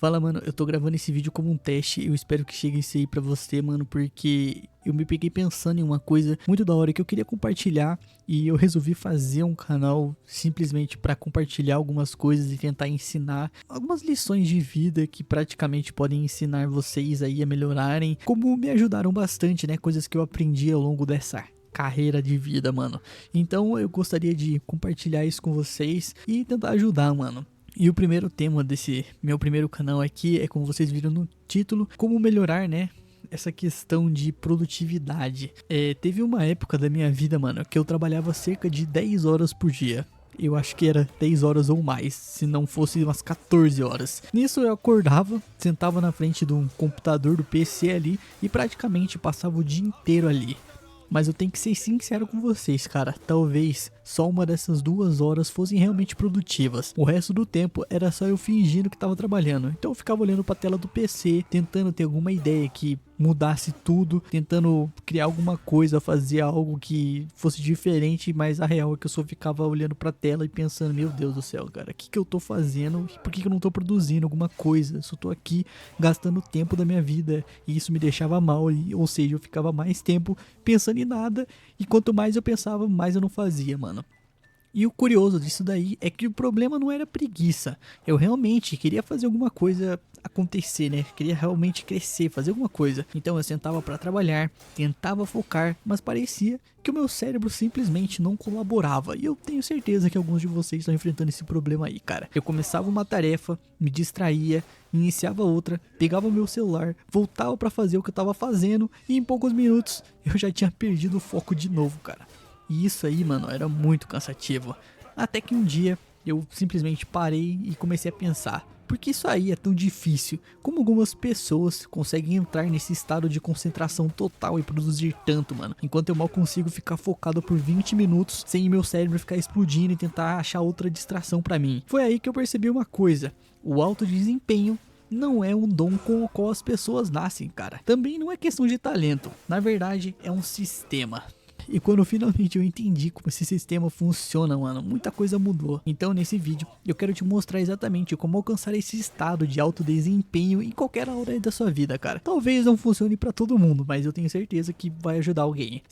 Fala, mano, eu tô gravando esse vídeo como um teste, eu espero que chegue isso aí pra você, mano, porque eu me peguei pensando em uma coisa muito da hora que eu queria compartilhar e eu resolvi fazer um canal simplesmente pra compartilhar algumas coisas e tentar ensinar algumas lições de vida que praticamente podem ensinar vocês aí a melhorarem, como me ajudaram bastante, né, coisas que eu aprendi ao longo dessa carreira de vida, mano. Então eu gostaria de compartilhar isso com vocês e tentar ajudar, mano. E o primeiro tema desse meu primeiro canal aqui é, como vocês viram no título, como melhorar, né, essa questão de produtividade. Teve uma época da minha vida, mano, que eu trabalhava cerca de 10 horas por dia. Eu acho que era 10 horas ou mais, se não fosse umas 14 horas. Nisso eu acordava, sentava na frente de um computador, do PC ali, e praticamente passava o dia inteiro ali. Mas eu tenho que ser sincero com vocês, cara. Talvez só uma dessas 2 horas fossem realmente produtivas. O resto do tempo era só eu fingindo que tava trabalhando. Então eu ficava olhando pra tela do PC, tentando ter alguma ideia que mudasse tudo, tentando criar alguma coisa, fazer algo que fosse diferente, mas a real é que eu só ficava olhando pra tela e pensando, meu Deus do céu, cara, o que eu tô fazendo? Por que eu não tô produzindo alguma coisa? Eu só tô aqui gastando tempo da minha vida e isso me deixava mal, ou seja, eu ficava mais tempo pensando em nada e quanto mais eu pensava, mais eu não fazia, mano. E o curioso disso daí é que o problema não era preguiça. Eu realmente queria fazer alguma coisa acontecer, né? Queria realmente crescer, fazer alguma coisa. Então eu sentava pra trabalhar, tentava focar, mas parecia que o meu cérebro simplesmente não colaborava. E eu tenho certeza que alguns de vocês estão enfrentando esse problema aí, cara. Eu começava uma tarefa, me distraía, iniciava outra, pegava o meu celular, voltava pra fazer o que eu tava fazendo e em poucos minutos eu já tinha perdido o foco de novo, cara. E isso aí, mano, era muito cansativo. Até que um dia eu simplesmente parei e comecei a pensar: por que isso aí é tão difícil? Como algumas pessoas conseguem entrar nesse estado de concentração total e produzir tanto, mano? Enquanto eu mal consigo ficar focado por 20 minutos sem meu cérebro ficar explodindo e tentar achar outra distração pra mim. Foi aí que eu percebi uma coisa: o alto desempenho não é um dom com o qual as pessoas nascem, cara. Também não é questão de talento. Na verdade, é um sistema. E quando finalmente eu entendi como esse sistema funciona, mano, muita coisa mudou. Então nesse vídeo eu quero te mostrar exatamente como alcançar esse estado de alto desempenho em qualquer área da sua vida, cara. Talvez não funcione pra todo mundo, mas eu tenho certeza que vai ajudar alguém.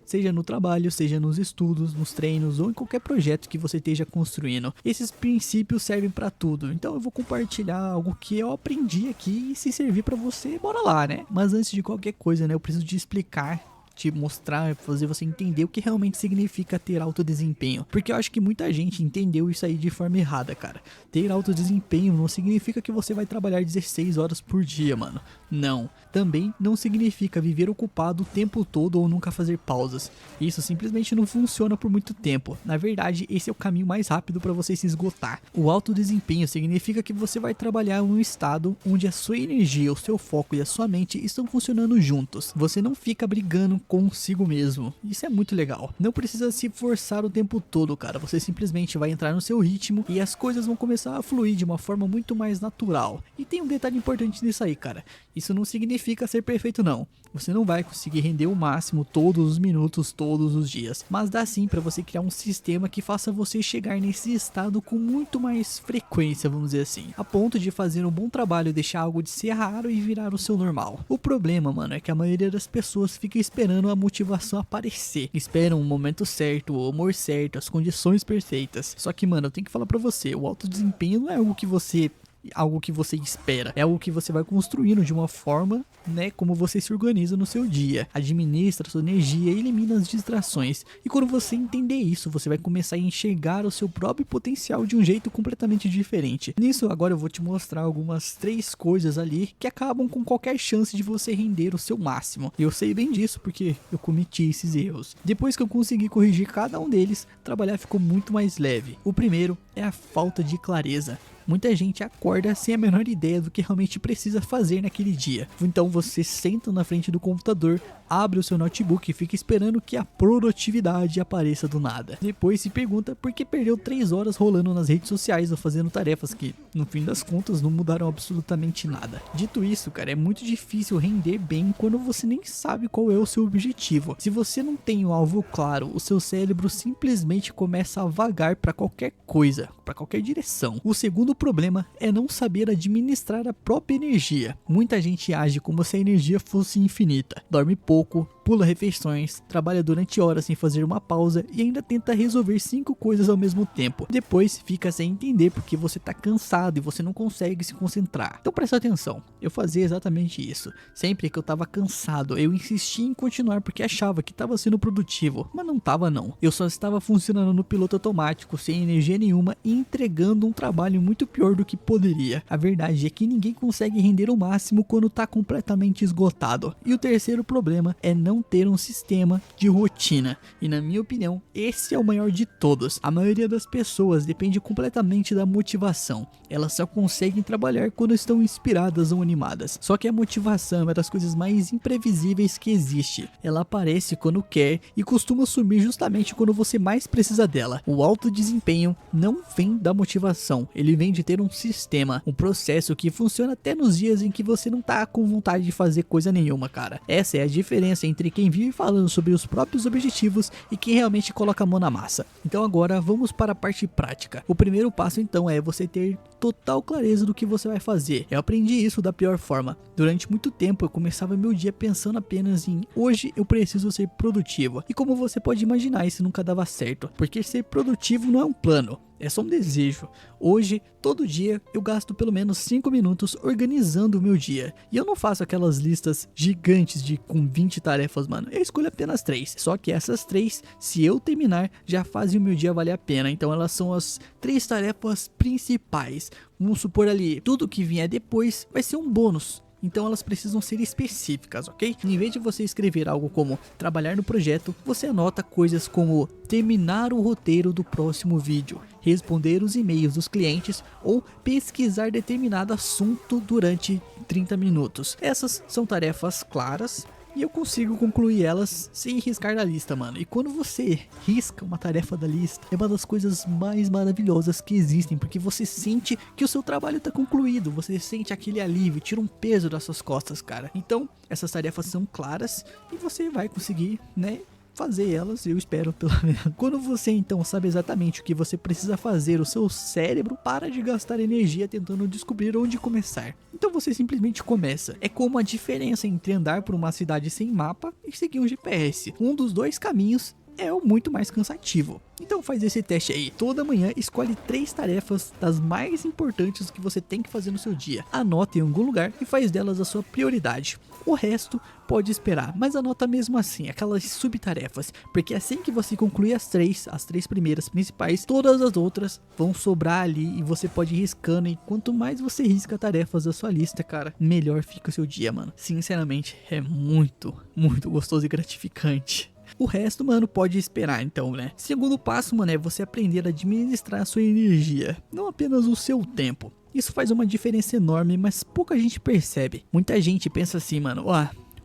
Seja no trabalho, seja nos estudos, nos treinos ou em qualquer projeto que você esteja construindo. Esses princípios servem pra tudo. Então eu vou compartilhar algo que eu aprendi aqui e se servir pra você, bora lá, né? Mas antes de qualquer coisa, né, eu preciso te explicar, te mostrar, fazer você entender o que realmente significa ter alto desempenho. Porque eu acho que muita gente entendeu isso aí de forma errada, cara. Ter alto desempenho não significa que você vai trabalhar 16 horas por dia, mano. Não. Também não significa viver ocupado o tempo todo ou nunca fazer pausas. Isso simplesmente não funciona por muito tempo. Na verdade, esse é o caminho mais rápido para você se esgotar. O alto desempenho significa que você vai trabalhar em um estado onde a sua energia, o seu foco e a sua mente estão funcionando juntos. Você não fica brigando consigo mesmo. Isso é muito legal. Não precisa se forçar o tempo todo, cara. Você simplesmente vai entrar no seu ritmo e as coisas vão começar a fluir de uma forma muito mais natural. E tem um detalhe importante nisso aí, cara. Isso não significa ser perfeito, não. Você não vai conseguir render o máximo todos os minutos, todos os dias. Mas dá sim pra você criar um sistema que faça você chegar nesse estado com muito mais frequência, vamos dizer assim. A ponto de fazer um bom trabalho e deixar algo de ser raro e virar o seu normal. O problema, mano, é que a maioria das pessoas fica esperando a motivação aparecer. Esperam o momento certo, o amor certo, as condições perfeitas. Só que, mano, eu tenho que falar pra você, o alto desempenho não é algo que você espera, é algo que você vai construindo de uma forma, né, como você se organiza no seu dia, administra sua energia e elimina as distrações. E quando você entender isso, você vai começar a enxergar o seu próprio potencial de um jeito completamente diferente. Nisso, agora eu vou te mostrar algumas 3 coisas ali que acabam com qualquer chance de você render o seu máximo. E eu sei bem disso porque eu cometi esses erros. Depois que eu consegui corrigir cada um deles, trabalhar ficou muito mais leve. O primeiro é a falta de clareza. Muita gente acorda sem a menor ideia do que realmente precisa fazer naquele dia. Então você senta na frente do computador, abre o seu notebook e fica esperando que a produtividade apareça do nada. Depois se pergunta por que perdeu 3 horas rolando nas redes sociais ou fazendo tarefas que, no fim das contas, não mudaram absolutamente nada. Dito isso, cara, é muito difícil render bem quando você nem sabe qual é o seu objetivo. Se você não tem um alvo claro, o seu cérebro simplesmente começa a vagar para qualquer coisa, para qualquer direção. O segundo problema é não saber administrar a própria energia. Muita gente age como se a energia fosse infinita. Dorme pouco, pula refeições, trabalha durante horas sem fazer uma pausa e ainda tenta resolver 5 coisas ao mesmo tempo. Depois fica sem entender porque você tá cansado e você não consegue se concentrar. Então presta atenção, eu fazia exatamente isso. Sempre que eu tava cansado, eu insistia em continuar porque achava que tava sendo produtivo, mas não tava não. Eu só estava funcionando no piloto automático, sem energia nenhuma e entregando um trabalho muito pior do que poderia. A verdade é que ninguém consegue render o máximo quando tá completamente esgotado. E o terceiro problema é não ter um sistema de rotina. E na minha opinião, esse é o maior de todos. A maioria das pessoas depende completamente da motivação. Elas só conseguem trabalhar quando estão inspiradas ou animadas. Só que a motivação é uma das coisas mais imprevisíveis que existe. Ela aparece quando quer e costuma sumir justamente quando você mais precisa dela. O alto desempenho não vem da motivação, ele vem de ter um sistema, um processo que funciona até nos dias em que você não tá com vontade de fazer coisa nenhuma, cara. Essa é a diferença entre quem vive falando sobre os próprios objetivos e quem realmente coloca a mão na massa. Então agora vamos para a parte prática. O primeiro passo então é você ter total clareza do que você vai fazer. Eu aprendi isso da pior forma. Durante muito tempo eu começava meu dia pensando apenas em hoje eu preciso ser produtivo. E como você pode imaginar, isso nunca dava certo, porque ser produtivo não é um plano, é só um desejo. Hoje, todo dia, eu gasto pelo menos 5 minutos organizando o meu dia. E eu não faço aquelas listas gigantes com 20 tarefas, mano. Eu escolho apenas 3. Só que essas 3, se eu terminar, já fazem o meu dia valer a pena. Então elas são as 3 tarefas principais. Vamos supor ali, tudo que vier depois vai ser um bônus. Então elas precisam ser específicas, ok? Em vez de você escrever algo como trabalhar no projeto, você anota coisas como terminar o roteiro do próximo vídeo, responder os e-mails dos clientes ou pesquisar determinado assunto durante 30 minutos. Essas são tarefas claras e eu consigo concluir elas sem riscar da lista, mano. E quando você risca uma tarefa da lista, é uma das coisas mais maravilhosas que existem, porque você sente que o seu trabalho tá concluído, você sente aquele alívio, tira um peso das suas costas, cara. Então, essas tarefas são claras e você vai conseguir, né, fazer elas, eu espero pelo menos. Quando você então sabe exatamente o que você precisa fazer, o seu cérebro para de gastar energia tentando descobrir onde começar. Então você simplesmente começa. É como a diferença entre andar por uma cidade sem mapa e seguir um GPS. Um dos dois caminhos é o muito mais cansativo. Então faz esse teste aí. Toda manhã escolhe 3 tarefas das mais importantes que você tem que fazer no seu dia. Anota em algum lugar e faz delas a sua prioridade. O resto pode esperar, mas anota mesmo assim, aquelas subtarefas, porque assim que você concluir as 3 primeiras principais, todas as outras vão sobrar ali e você pode ir riscando, e quanto mais você risca tarefas da sua lista, cara, melhor fica o seu dia, mano. Sinceramente, é muito, muito gostoso e gratificante. O resto, mano, pode esperar então, né? Segundo passo, mano, é você aprender a administrar a sua energia, não apenas o seu tempo. Isso faz uma diferença enorme, mas pouca gente percebe. Muita gente pensa assim, mano,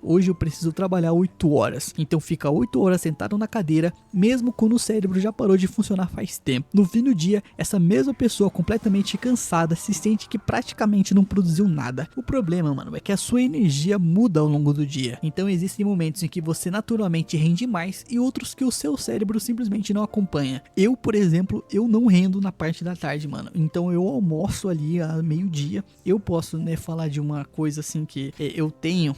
hoje eu preciso trabalhar 8 horas, então fica 8 horas sentado na cadeira, mesmo quando o cérebro já parou de funcionar faz tempo. No fim do dia, essa mesma pessoa completamente cansada se sente que praticamente não produziu nada. O problema, mano, é que a sua energia muda ao longo do dia. Então existem momentos em que você naturalmente rende mais e outros que o seu cérebro simplesmente não acompanha. Eu, por exemplo, eu não rendo na parte da tarde, mano. Então eu almoço ali a meio-dia. Eu posso, né, falar de uma coisa assim que eu tenho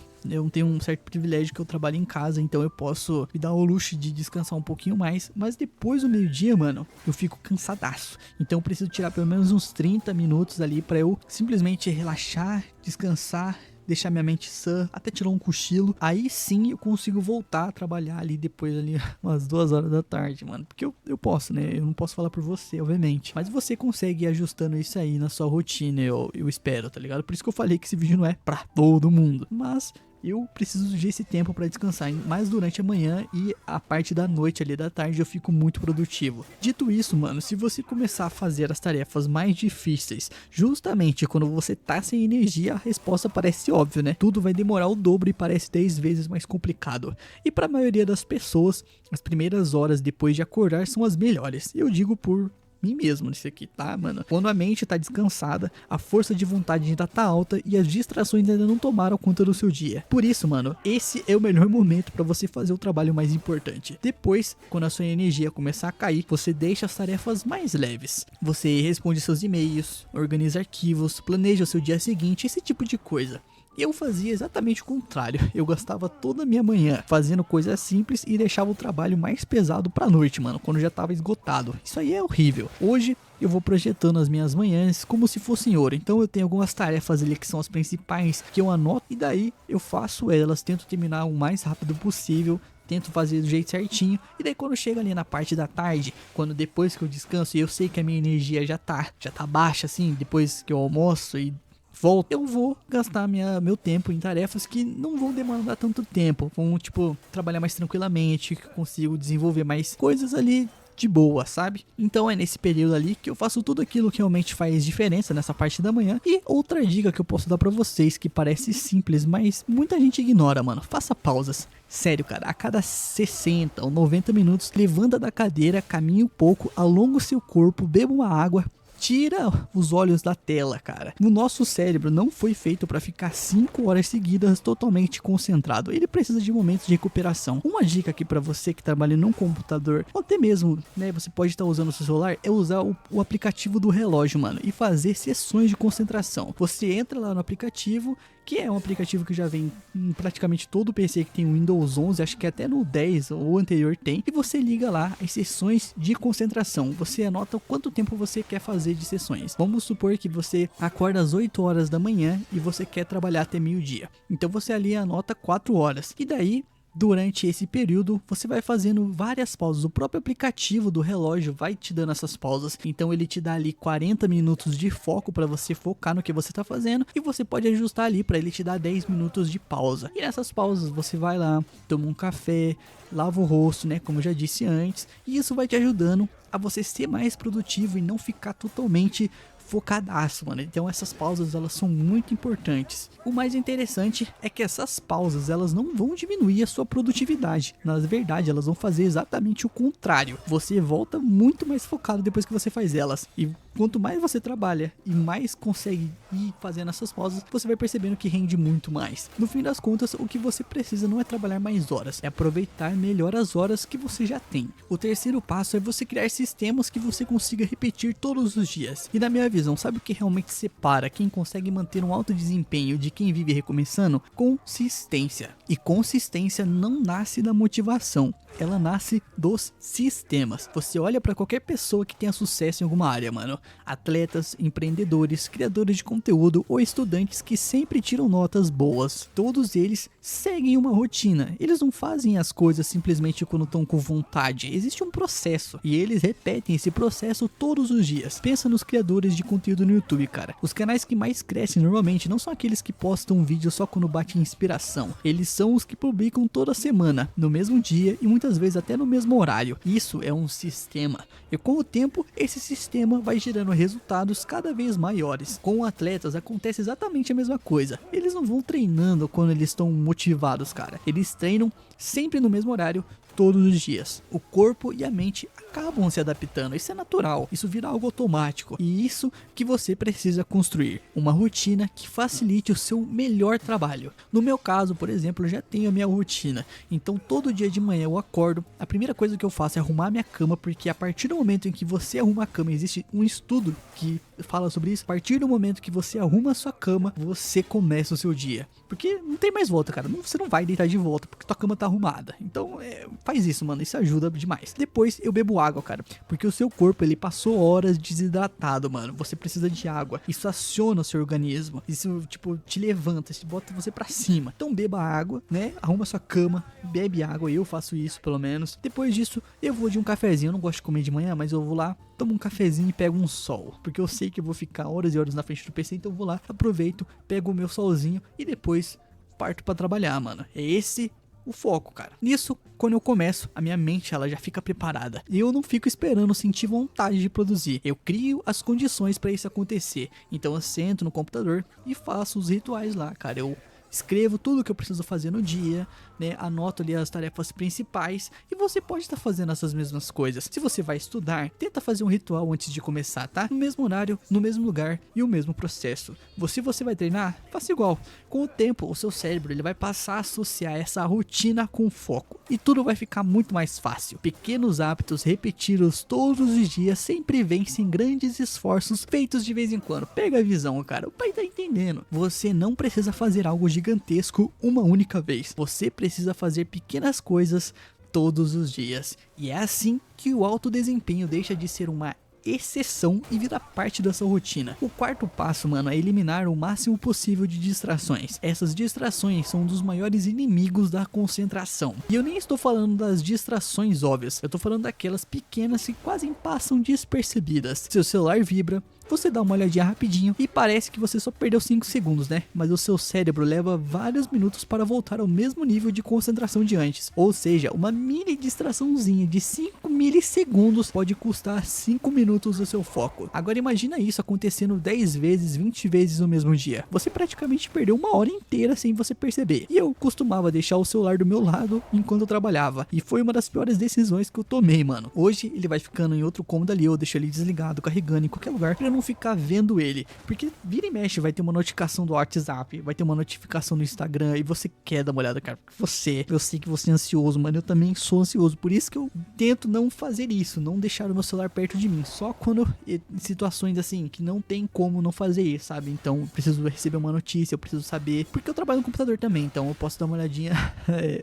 um certo privilégio que eu trabalho em casa, então eu posso me dar o luxo de descansar um pouquinho mais, mas depois do meio-dia, mano, eu fico cansadaço. Então eu preciso tirar pelo menos uns 30 minutos ali pra eu simplesmente relaxar, descansar, deixar minha mente sã, até tirar um cochilo. Aí sim eu consigo voltar a trabalhar ali depois ali umas 2 horas da tarde, mano. Porque eu posso, né? Eu não posso falar por você, obviamente. Mas você consegue ir ajustando isso aí na sua rotina, eu espero, tá ligado? Por isso que eu falei que esse vídeo não é pra todo mundo. Mas eu preciso desse tempo para descansar, mas durante a manhã e a parte da noite ali da tarde eu fico muito produtivo. Dito isso, mano, se você começar a fazer as tarefas mais difíceis, justamente quando você tá sem energia, a resposta parece óbvia, né? Tudo vai demorar o dobro e parece 10 vezes mais complicado. E para a maioria das pessoas, as primeiras horas depois de acordar são as melhores. Eu digo por mim mesmo nisso aqui, tá, mano? Quando a mente tá descansada, a força de vontade ainda tá alta e as distrações ainda não tomaram conta do seu dia. Por isso, mano, esse é o melhor momento pra você fazer o trabalho mais importante. Depois, quando a sua energia começar a cair, você deixa as tarefas mais leves. Você responde seus e-mails, organiza arquivos, planeja o seu dia seguinte, esse tipo de coisa. Eu fazia exatamente o contrário, eu gastava toda a minha manhã fazendo coisas simples e deixava o trabalho mais pesado pra noite, mano, quando já tava esgotado. Isso aí é horrível. Hoje eu vou projetando as minhas manhãs como se fossem ouro, então eu tenho algumas tarefas ali que são as principais que eu anoto e daí eu faço elas, tento terminar o mais rápido possível. Tento fazer do jeito certinho. E daí quando chega ali na parte da tarde, quando depois que eu descanso e eu sei que a minha energia já tá baixa assim, depois que eu almoço e volto, eu vou gastar meu tempo em tarefas que não vão demandar tanto tempo. Vão, tipo, trabalhar mais tranquilamente, consigo desenvolver mais coisas ali de boa, sabe? Então é nesse período ali que eu faço tudo aquilo que realmente faz diferença nessa parte da manhã. E outra dica que eu posso dar pra vocês, que parece simples, mas muita gente ignora, mano. Faça pausas. Sério, cara, a cada 60 ou 90 minutos, levanta da cadeira, caminhe um pouco, alonga o seu corpo, beba uma água. Tira os olhos da tela, cara. O nosso cérebro não foi feito para ficar 5 horas seguidas totalmente concentrado. Ele precisa de momentos de recuperação. Uma dica aqui para você que trabalha num computador, ou até mesmo, né, você pode estar usando o seu celular, é usar o aplicativo do relógio, mano, e fazer sessões de concentração. Você entra lá no aplicativo, que é um aplicativo que já vem em praticamente todo o PC que tem o Windows 11, acho que até no 10 ou anterior tem, e você liga lá as sessões de concentração. Você anota quanto tempo você quer fazer de sessões. Vamos supor que você acorda às 8 horas da manhã e você quer trabalhar até meio-dia. Então você ali anota 4 horas. E daí, durante esse período, você vai fazendo várias pausas. O próprio aplicativo do relógio vai te dando essas pausas. Então ele te dá ali 40 minutos de foco para você focar no que você tá fazendo. E você pode ajustar ali para ele te dar 10 minutos de pausa. E nessas pausas você vai lá, toma um café, lava o rosto, né, como eu já disse antes. E isso vai te ajudando a você ser mais produtivo e não ficar totalmente focadaço, mano. Então essas pausas, elas são muito importantes. O mais interessante é que essas pausas, elas não vão diminuir a sua produtividade. Na verdade, elas vão fazer exatamente o contrário. Você volta muito mais focado depois que você faz elas. E quanto mais você trabalha e mais consegue ir fazendo essas pausas, você vai percebendo que rende muito mais. No fim das contas, o que você precisa não é trabalhar mais horas, é aproveitar melhor as horas que você já tem. O terceiro passo é você criar sistemas que você consiga repetir todos os dias. E na minha visão, sabe o que realmente separa quem consegue manter um alto desempenho de quem vive recomeçando? Consistência. E consistência não nasce da motivação, ela nasce dos sistemas. Você olha para qualquer pessoa que tenha sucesso em alguma área, mano. Atletas, empreendedores, criadores de conteúdo ou estudantes que sempre tiram notas boas. Todos eles seguem uma rotina. Eles não fazem as coisas simplesmente quando estão com vontade. Existe um processo e eles repetem esse processo todos os dias. Pensa nos criadores de conteúdo no YouTube, cara. Os canais que mais crescem normalmente não são aqueles que postam um vídeo só quando bate inspiração. Eles são os que publicam toda semana, no mesmo dia e muitas vezes até no mesmo horário. Isso é um sistema. E com o tempo, esse sistema vai gerando resultados cada vez maiores. Com atletas acontece exatamente a mesma coisa. Eles não vão treinando quando eles estão motivados, cara. Eles treinam sempre no mesmo horário, todos os dias. O corpo e a mente acabam se adaptando, isso é natural, isso vira algo automático. E isso que você precisa construir, uma rotina que facilite o seu melhor trabalho. No meu caso, por exemplo, eu já tenho a minha rotina, então todo dia de manhã eu acordo, a primeira coisa que eu faço é arrumar minha cama, porque a partir do momento em que você arruma a cama, existe um estudo que fala sobre isso, a partir do momento que você arruma a sua cama, você começa o seu dia. Porque não tem mais volta, cara, você não vai deitar de volta porque tua cama tá arrumada. Então faz isso, mano, isso ajuda demais. Depois eu bebo água, cara, porque o seu corpo, ele passou horas desidratado, mano. Você precisa de água, isso aciona o seu organismo, isso, tipo, te levanta, isso bota você pra cima. Então beba água, né, arruma sua cama, bebe água, eu faço isso pelo menos. Depois disso, eu vou de um cafezinho, eu não gosto de comer de manhã, mas eu vou lá, tomo um cafezinho e pego um sol, porque eu sei que eu vou ficar horas e horas na frente do PC, então eu vou lá, aproveito, pego o meu solzinho e depois parto pra trabalhar, mano. É esse o foco, cara. Nisso, quando eu começo, a minha mente ela já fica preparada. E eu não fico esperando sentir vontade de produzir. Eu crio as condições pra isso acontecer. Então eu sento no computador e faço os rituais lá, cara. Eu escrevo tudo que eu preciso fazer no dia, né? Anoto ali as tarefas principais. E você pode estar fazendo essas mesmas coisas. Se você vai estudar, tenta fazer um ritual antes de começar, tá? No mesmo horário, no mesmo lugar e o mesmo processo. Se você vai treinar, faça igual. Com o tempo, o seu cérebro ele vai passar a associar essa rotina com foco. E tudo vai ficar muito mais fácil. Pequenos hábitos repetidos todos os dias sempre vencem grandes esforços feitos de vez em quando. Pega a visão, cara. O pai tá entendendo. Você não precisa fazer algo gigantesco uma única vez. Você precisa fazer pequenas coisas todos os dias. E é assim que o alto desempenho deixa de ser uma exceção e vira parte da sua rotina. O quarto passo, mano, é eliminar o máximo possível de distrações. Essas distrações são um dos maiores inimigos da concentração. E eu nem estou falando das distrações óbvias, eu tô falando daquelas pequenas que quase passam despercebidas. Seu celular vibra, você dá uma olhadinha rapidinho e parece que você só perdeu 5 segundos, né? Mas o seu cérebro leva vários minutos para voltar ao mesmo nível de concentração de antes. Ou seja, uma mini distraçãozinha de 5 milissegundos pode custar 5 minutos do seu foco. Agora imagina isso acontecendo 10 vezes, 20 vezes no mesmo dia. Você praticamente perdeu uma hora inteira sem você perceber. E eu costumava deixar o celular do meu lado enquanto eu trabalhava. E foi uma das piores decisões que eu tomei, mano. Hoje ele vai ficando em outro cômodo ali, eu deixo ele desligado, carregando em qualquer lugar, pra não ficar vendo ele, porque vira e mexe vai ter uma notificação do WhatsApp, vai ter uma notificação no Instagram e você quer dar uma olhada, cara, porque eu sei que você é ansioso, mano, eu também sou ansioso, por isso que eu tento não fazer isso, não deixar o meu celular perto de mim, só quando em situações assim, que não tem como não fazer isso, sabe, então eu preciso receber uma notícia, eu preciso saber, porque eu trabalho no computador também, então eu posso dar uma olhadinha,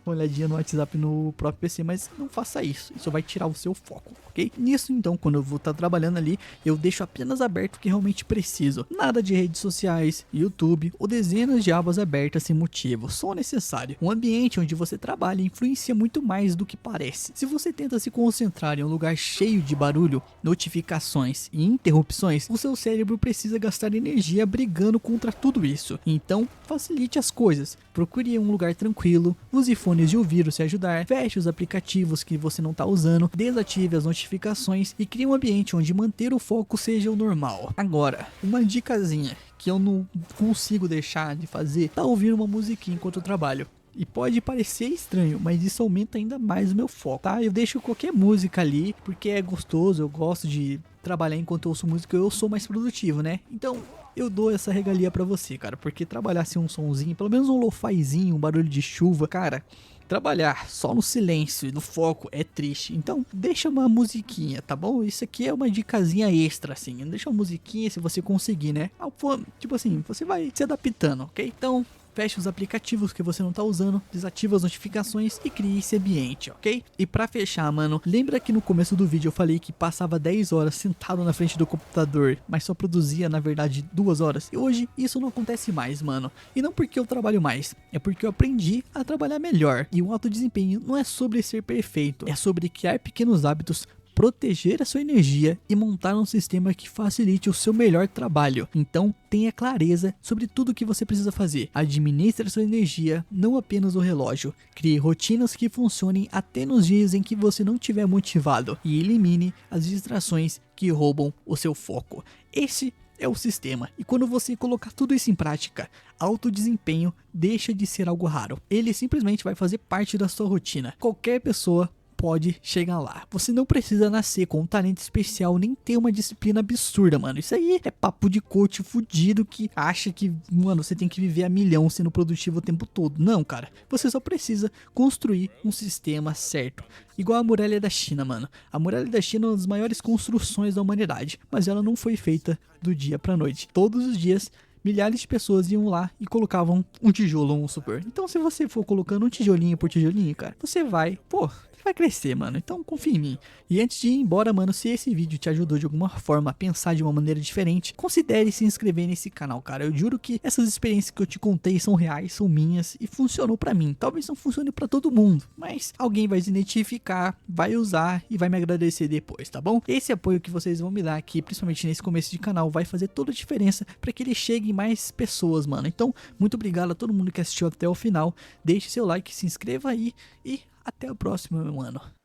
uma olhadinha no WhatsApp no próprio PC, mas não faça isso vai tirar o seu foco, ok? Nisso então, quando eu vou estar trabalhando ali, eu deixo apenas aberto o que realmente preciso. Nada de redes sociais, YouTube ou dezenas de abas abertas sem motivo, só o necessário. Um ambiente onde você trabalha influencia muito mais do que parece. Se você tenta se concentrar em um lugar cheio de barulho, notificações e interrupções, o seu cérebro precisa gastar energia brigando contra tudo isso. Então, facilite as coisas. Procure um lugar tranquilo, use fones de ouvido se ajudar, feche os aplicativos que você não está usando, desative as notificações e crie um ambiente onde manter o foco seja o normal. Agora, uma dicasinha que eu não consigo deixar de fazer tá ouvir uma musiquinha enquanto eu trabalho. E pode parecer estranho, mas isso aumenta ainda mais o meu foco, tá? Eu deixo qualquer música ali, porque é gostoso, eu gosto de trabalhar enquanto eu ouço música, eu sou mais produtivo, né? Então, eu dou essa regalia pra você, cara, porque trabalhar assim um sonzinho, pelo menos um lo-fizinho, um barulho de chuva, cara, trabalhar só no silêncio e no foco é triste, então deixa uma musiquinha, tá bom? Isso aqui é uma dicasinha extra, assim, deixa uma musiquinha se você conseguir, né? Tipo assim, você vai se adaptando, ok? Então, feche os aplicativos que você não tá usando, desativa as notificações e crie esse ambiente, ok? E pra fechar, mano, lembra que no começo do vídeo eu falei que passava 10 horas sentado na frente do computador, mas só produzia, na verdade, 2 horas? E hoje isso não acontece mais, mano. E não porque eu trabalho mais, é porque eu aprendi a trabalhar melhor. E o alto desempenho não é sobre ser perfeito, é sobre criar pequenos hábitos, proteger a sua energia e montar um sistema que facilite o seu melhor trabalho. Então, tenha clareza sobre tudo o que você precisa fazer. Administre a sua energia, não apenas o relógio. Crie rotinas que funcionem até nos dias em que você não estiver motivado e elimine as distrações que roubam o seu foco. Esse é o sistema, e quando você colocar tudo isso em prática, alto desempenho deixa de ser algo raro. Ele simplesmente vai fazer parte da sua rotina. Qualquer pessoa pode chegar lá. Você não precisa nascer com um talento especial, nem ter uma disciplina absurda, mano. Isso aí é papo de coach fudido que acha que, mano, você tem que viver a milhão sendo produtivo o tempo todo. Não, cara. Você só precisa construir um sistema certo. Igual a muralha da China, mano. A muralha da China é uma das maiores construções da humanidade, mas ela não foi feita do dia pra noite. Todos os dias milhares de pessoas iam lá e colocavam um tijolo, vamos supor. Então, se você for colocando um tijolinho por tijolinho, cara, você vai, vai crescer, mano. Então confia em mim. E antes de ir embora, mano, se esse vídeo te ajudou de alguma forma a pensar de uma maneira diferente, considere se inscrever nesse canal, cara. Eu juro que essas experiências que eu te contei são reais, são minhas e funcionou pra mim. Talvez não funcione pra todo mundo, mas alguém vai se identificar, vai usar e vai me agradecer depois, tá bom? Esse apoio que vocês vão me dar aqui, principalmente nesse começo de canal, vai fazer toda a diferença pra que ele chegue em mais pessoas, mano. Então, muito obrigado a todo mundo que assistiu até o final. Deixe seu like, se inscreva aí e até o próximo, meu mano.